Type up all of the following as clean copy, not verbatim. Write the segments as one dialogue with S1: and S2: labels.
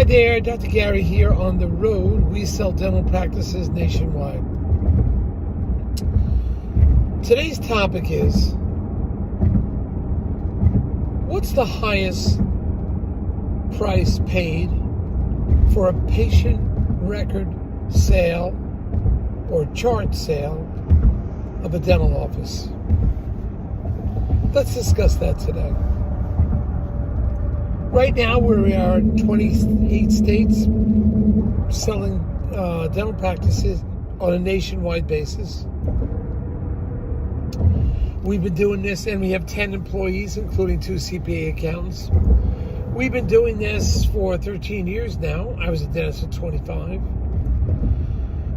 S1: Hi there, Dr. Gary here on the road. We sell dental practices nationwide. Today's topic is, what's the highest price paid for a patient record sale or chart sale of a dental office? Let's discuss that today. Right now, we are in 28 states selling dental practices on a nationwide basis. We've been doing this, and we have 10 employees, including 2 CPA accountants. We've been doing this for 13 years now. I was a dentist for 25.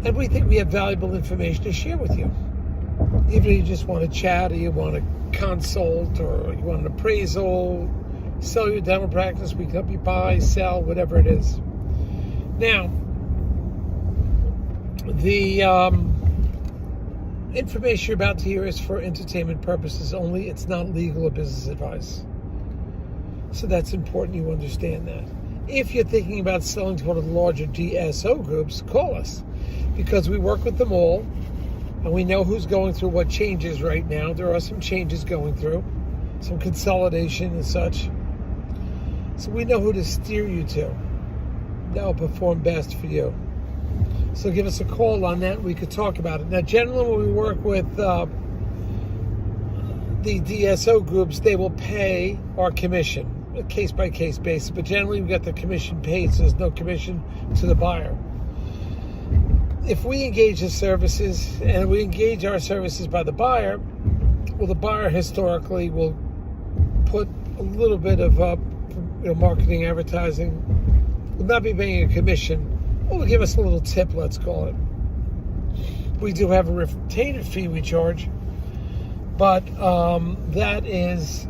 S1: And we think we have valuable information to share with you. Even if you just want to chat, or you want to consult, or you want an appraisal, sell your dental practice, we can help you buy, sell, whatever it is. Now, the information you're about to hear is for entertainment purposes only. It's not legal or business advice. So that's important you understand that. If you're thinking about selling to one of the larger DSO groups, call us, because we work with them all, and we know who's going through what changes right now. There are some changes going through, some consolidation and such. So we know who to steer you to. That will perform best for you. So give us a call on that. We could talk about it. Now, generally, when we work with the DSO groups, they will pay our commission, a case-by-case basis. But generally, we get the commission paid, so there's no commission to the buyer. If we engage the services, and we engage our services by the buyer, well, the buyer historically will put a little bit of marketing, advertising, will not be paying a commission. Will give us a little tip, let's call it. We do have a retainer fee we charge, but that is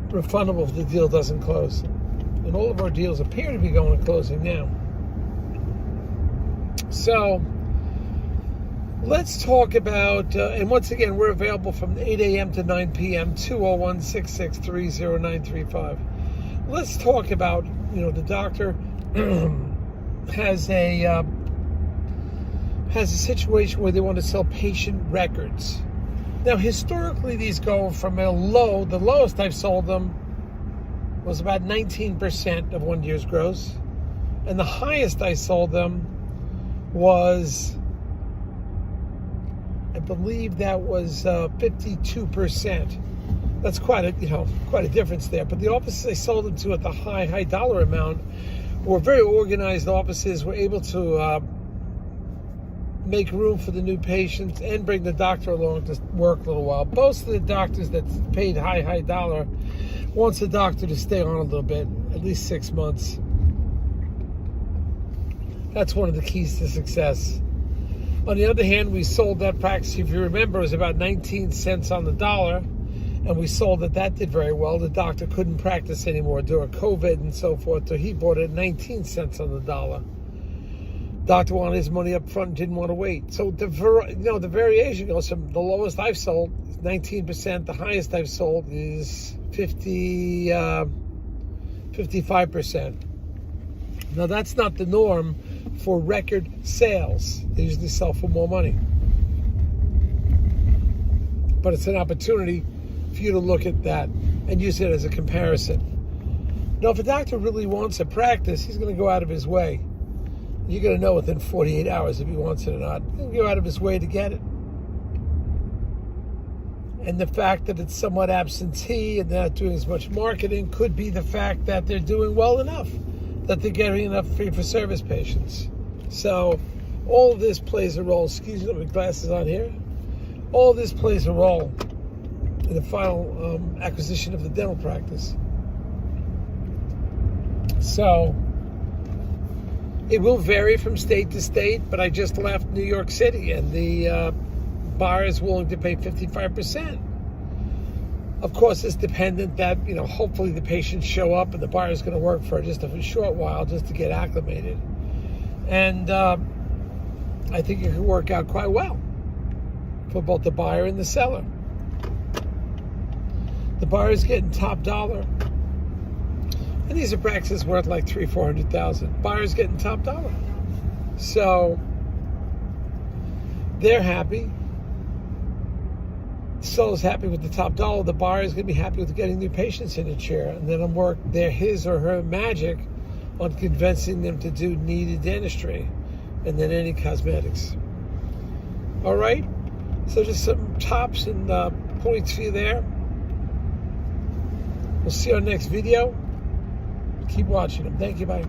S1: refundable if the deal doesn't close. And all of our deals appear to be going to closing now. So let's talk about, and once again, we're available from 8 a.m. to 9 p.m., 201-663-0935. Let's talk about, the doctor has a situation where they want to sell patient records. Now, historically, these go from the lowest I've sold them was about 19% of 1 year's gross. And the highest I sold them was, I believe that was 52%. That's quite a difference there. But the offices I sold them to at the high dollar amount were very organized offices, were able to make room for the new patients and bring the doctor along to work a little while. Most of the doctors that paid high dollar wants the doctor to stay on a little bit, at least 6 months. That's one of the keys to success. On the other hand, we sold that practice, if you remember, it was about 19 cents on the dollar, and we sold it. That did very well. The doctor couldn't practice anymore during COVID and so forth, so he bought it at 19 cents on the dollar. Doctor wanted his money up front and didn't want to wait. So the variation goes from the lowest I've sold is 19%. The highest I've sold is 55%. Now, that's not the norm for record sales. They usually sell for more money. But it's an opportunity for you to look at that and use it as a comparison. Now, if a doctor really wants a practice, he's going to go out of his way. You're going to know within 48 hours if he wants it or not. He'll go out of his way to get it. And the fact that it's somewhat absentee and they're not doing as much marketing could be the fact that they're doing well enough, that they're getting enough fee-for-service patients. So all of this plays a role. Excuse me, with glasses on here. All of this plays a role in the final acquisition of the dental practice. So it will vary from state to state, but I just left New York City, and the buyer is willing to pay 55%. Of course, it's dependent that, hopefully the patients show up and the buyer is going to work for just a short while just to get acclimated. And I think it could work out quite well for both the buyer and the seller. The buyer is getting top dollar And these are practices worth like $300,000-400,000. Buyer's getting top dollar. So they're happy. The seller's happy with the top dollar. The buyer is going to be happy with getting new patients in a chair. And then work his or her magic on convincing them to do needed dentistry and then any cosmetics. All right? So just some tops and points for you there. We'll see you on the next video. Keep watching them. Thank you. Bye.